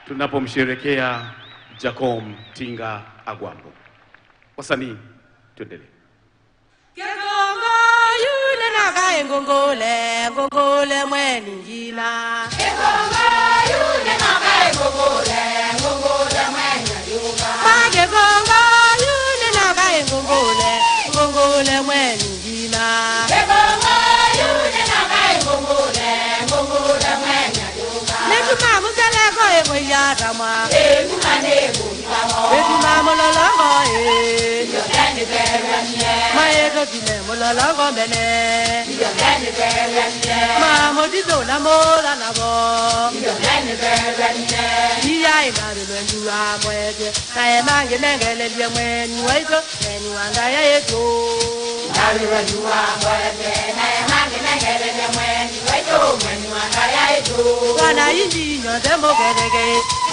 tunapomsherekea Jacom Tinga Agwambo. Wasanii, tuendelee. Kegongo yule nagaye ngongole, ngongole mweni njina. Kegongo yule nagaye ngongole, ngongole mweni njina. Kegongo yule nagaye ngongole, ngongole mweni njina. Kegongo yule nagaye ngongole, ngongole mweni njina. Netuma musaleko ego yatama. Netuma nebo yatama. Netuma mololongo Yogani beranye. Maego dile mololongo bene. Yogani beranye. Mamodizo la mola na bo. Yogani beranye. Iya inaru lwenjua mwege. Kae mange mengele bia mweni waito. Mweni wanga ya yeto. Inaru lwenjua mwege. Kae mange mengele bia mweni waito. Mweni wanga ya yeto. Wana inji nyonde mogerege.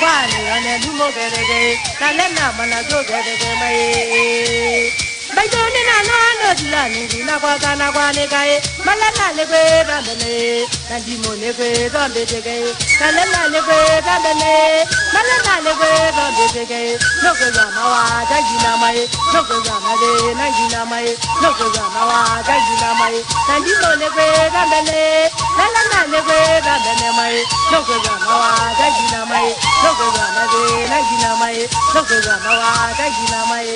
Wani ane lu mogerege. Kalena mana jo gerege mae. Baitone na no dila ningi na kwa kana kwa ne kai malala le kwe bambele nandi mo le kwe bambele kalala le kwe bambele malala le kwe bambele no ko ya ma wa daji na mai no ko ya ma de nandi na mai no ko ya ma wa daji na mai nandi mo le kwe bambele malala le kwe bambele mai no ko ya ma wa daji na mai no ko ya ma de nandi na mai no ko ya ma wa daji na mai.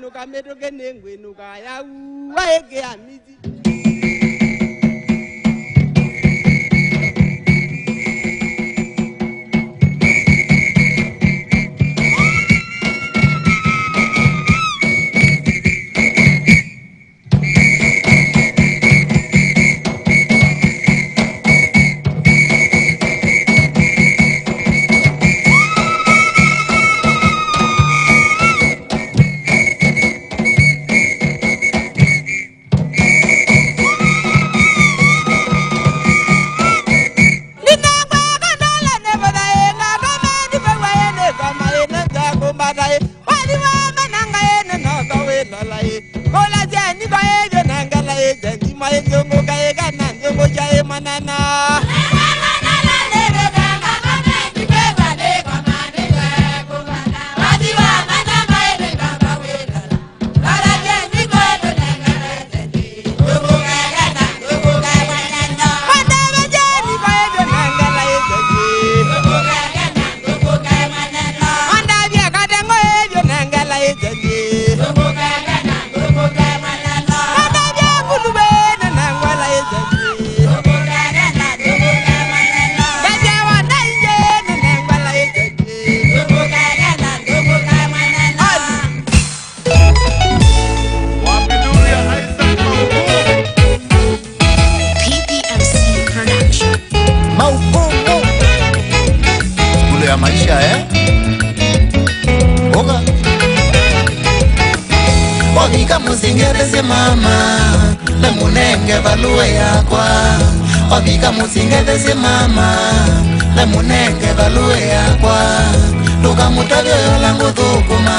nuka metoke nengwe nuka ya waeke amizi. Obika musingete se mama le munenge balue yakwa luka mutavyo yolangu dhukuma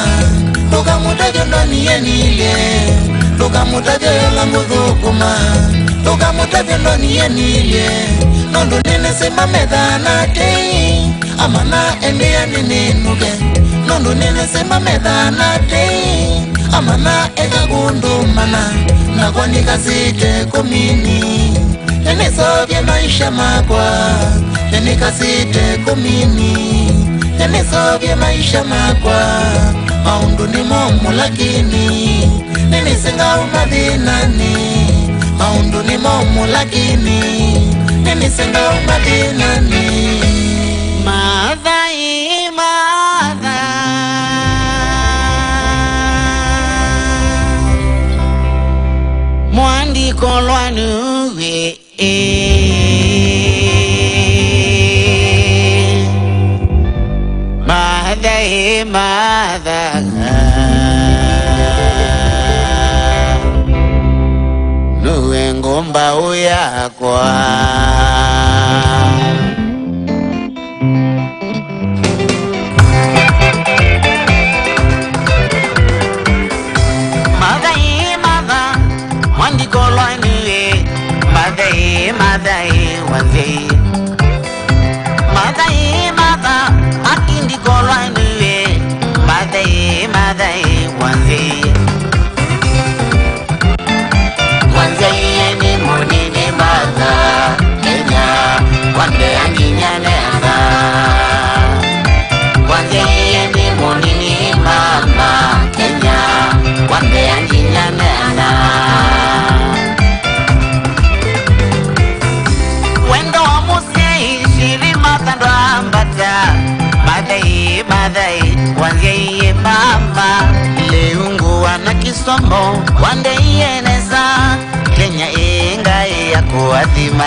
luka mutavyo ndoni yenile luka mutavyo yolangu dhukuma luka mutavyo ndoni yenile nondo nene se mamedhana te amana endia ninenuke nondo nene se mamedhana te amana ega gundumana nakwanika site kumini Nenesobye maisha makwa Nenekasite kumini Nenesobye maisha makwa Maundu ni momu lakini Nenesenga umadhinani Maundu ni momu lakini Nenesenga umadhinani Madhai madha Mwandi kolwanu we Mother, mother, nuengomba uyakwa Somo wande yeneza Kenya inga ya kuadhima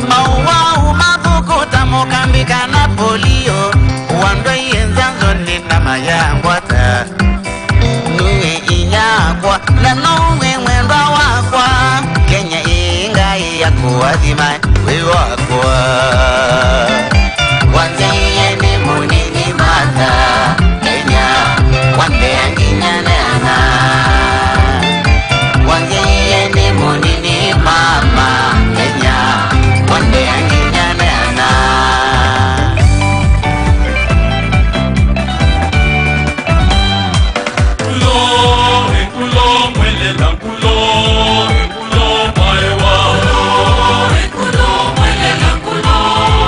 Maua umavukuta mukambika na polio Wando yenzanzo nina mayangwata Nuwe inyakwa na nuwe mwendwa wakwa Kenya inga ya kuadhima we wakwa Wande yene munini mata Kenya wande anginyane Wangeyeni munini mama Kenya Wande anginyanana Kulo, mwele la kulo maewa Kulo, mwele la kulo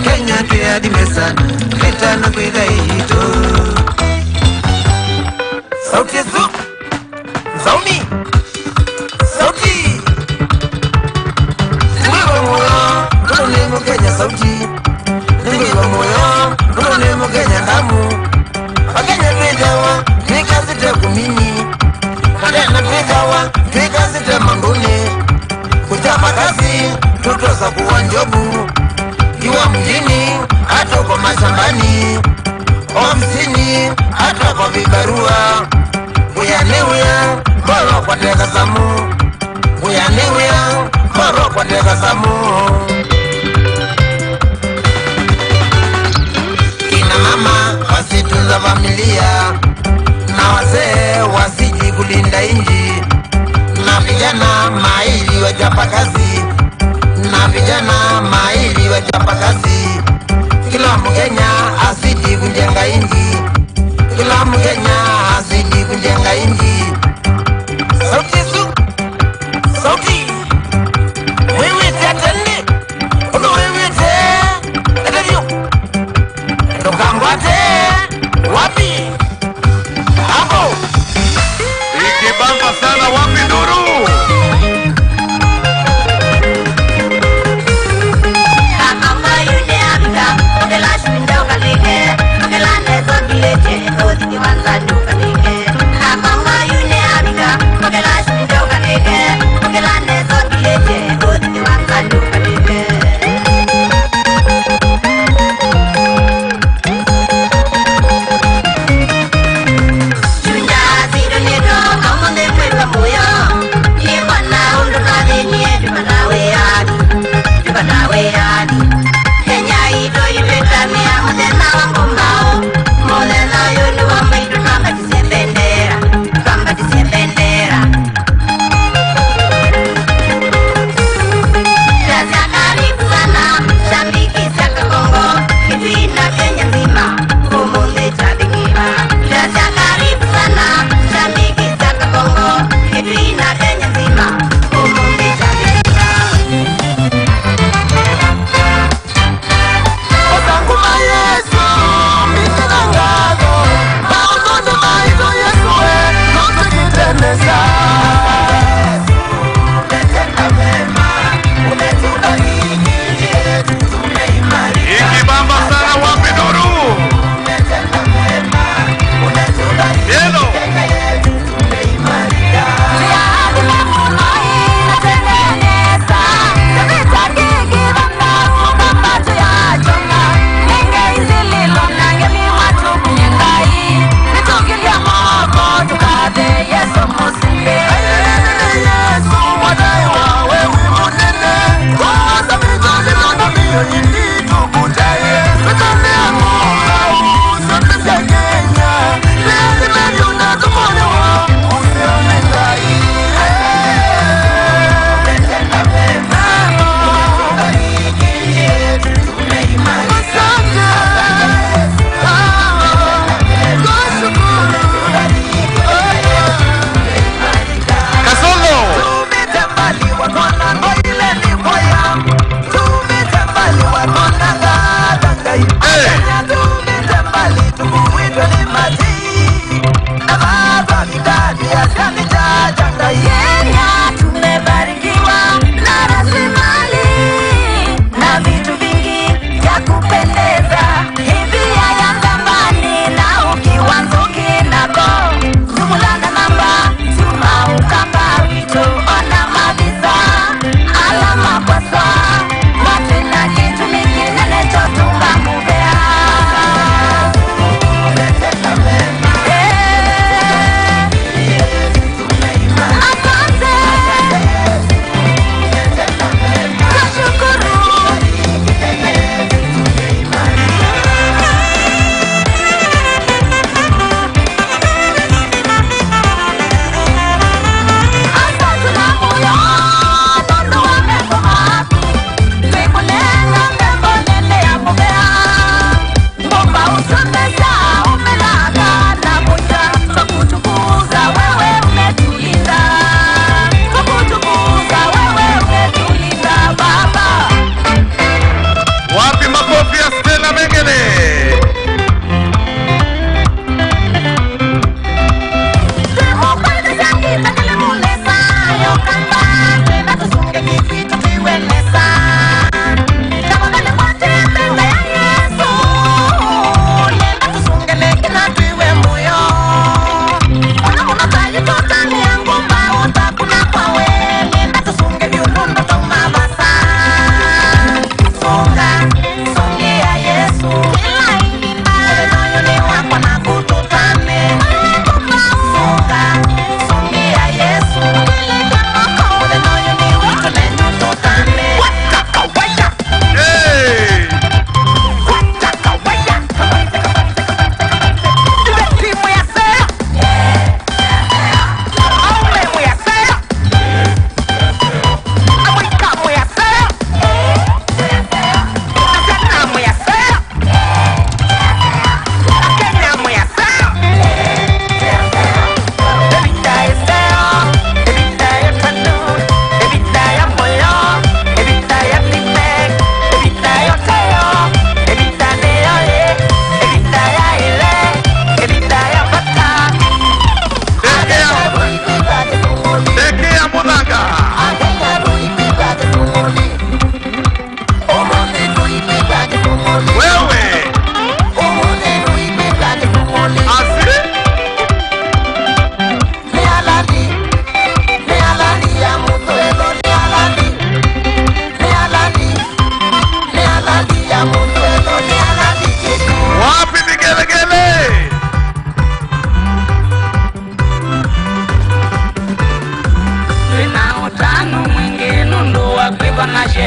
Kenya tuya kimesa letana kwenda ito sauti zu zaumi sauti Ningwe moyo nune mukenya sauti Ningwe moyo nune mukenya damu Wakenya twejawa twikazite kumini Kadena twejawa twikazite mangune Kuchapa kazi tutoza kuwa njobu Iwa mjini hata kwa mashambani Ofisini hata kwa vibarua Uyanewea moro kwa teka samu Uyanewea moro kwa teka samu Kina mama wasitunza familia Na wazee wasiji kulinda inji Na vijana maili wachapa kazi Na vijana maili wachapa kazi Kila Mkenya asidi kujenga inji Kila Mkenya asidi kujenga inji Sauti su Sauti Wewe tata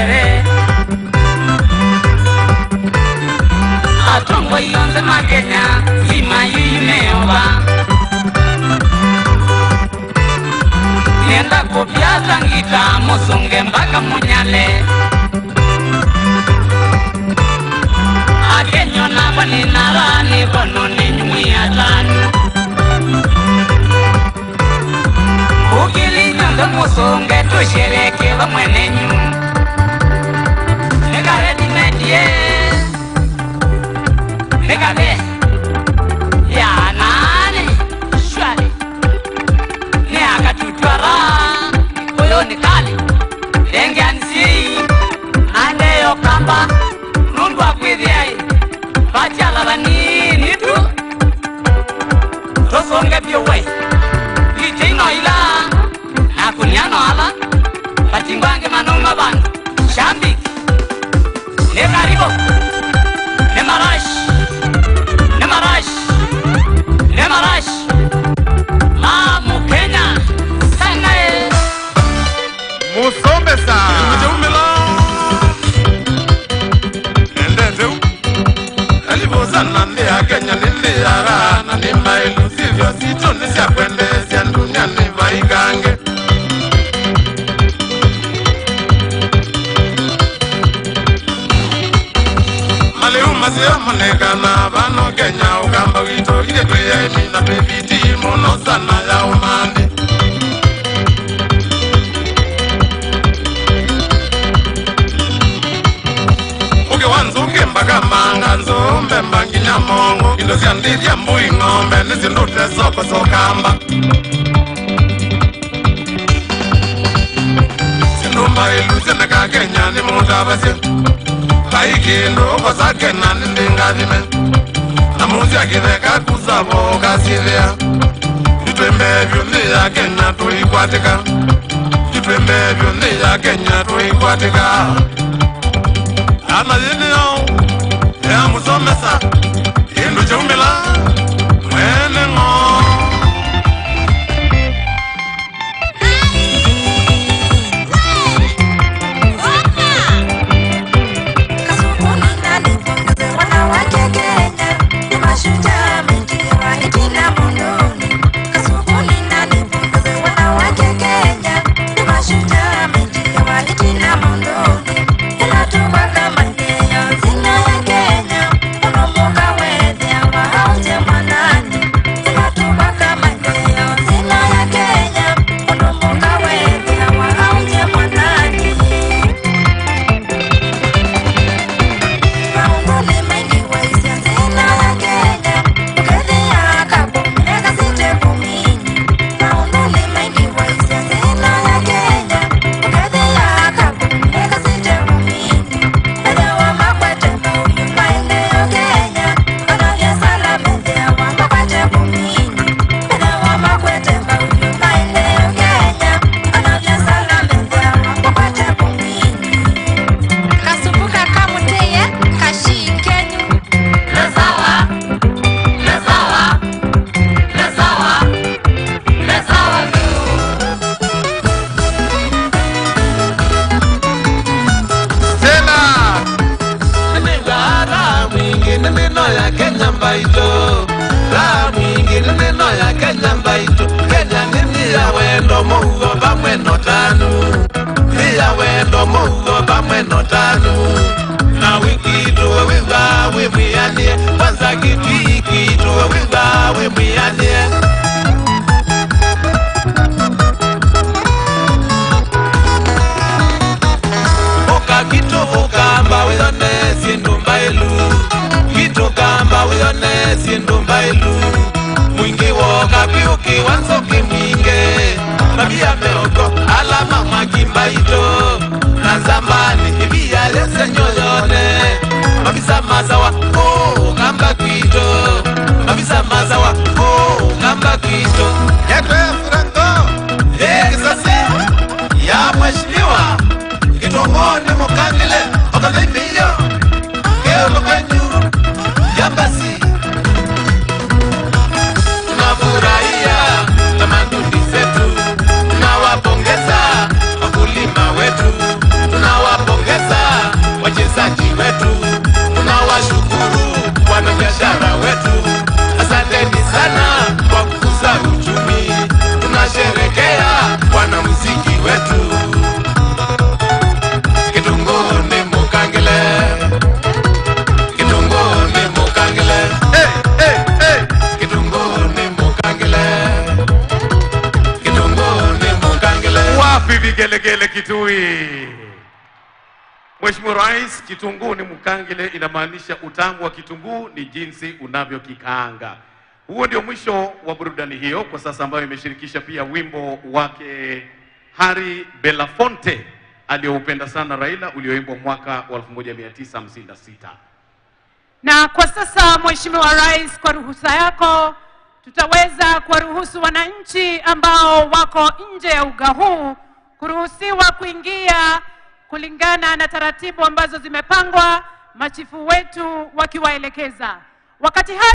mbere atongo yonze makenya ima yimeoba nenda kopyaza ngita musunge mpaka munyale akenyo naba ninarani kono ninyumiatanu ukili nyonze musunge tushereke bamwenenyu negaredi medie negabe ya nani shwari ne akatutwara koyoni kali denge ansi aneyo kamba nundu akwithiai bachala banini tu tosonge byowe iteino ila nakuniano ala batingwange manoma bantu shambiki ne karibo ne marash Mamu Kenya Sanae Musombe sa Mujumila Endezeu Alivozana ndi ya Kenya nindi yara na nima ilu sivyo situ nisya kwende siya dunia nima ikange Masio monekana bano Kenya ukamba wito ile tuya imina pepiti mono sana ya umandi uke wanzuke mpaka manga nzombe mbangi nyamongo ilo ziandiri ya mbui ngombe nizindute soko sokamba sindumba iluze neka Kenya ni mutabasio Kaikindo kosake nani ndingadime Namuzi akitheka kusabo kasivya Jitwembevyo ndi ya Kenya tuikwatika Jitwembevyo ndi ya Kenya tuikwatika Ana yinio ya musomesa Kindu chumila mwene ngo Ila tu waka mande ya vigelegele Kitui. Mheshimiwa Rais, kitunguu ni mkangile, inamaanisha utamu wa kitunguu ni jinsi unavyokikaanga. Huo ndio mwisho wa burudani hiyo kwa sasa, ambayo imeshirikisha pia wimbo wake Harry Belafonte aliyoupenda sana Raila, ulioimbwa mwaka wa 1956. Na kwa sasa Mheshimiwa Rais, kwa ruhusa yako tutaweza kuwaruhusu wananchi ambao wako nje ya uga huu kuruhusiwa kuingia kulingana na taratibu ambazo zimepangwa, machifu wetu wakiwaelekeza. Wakati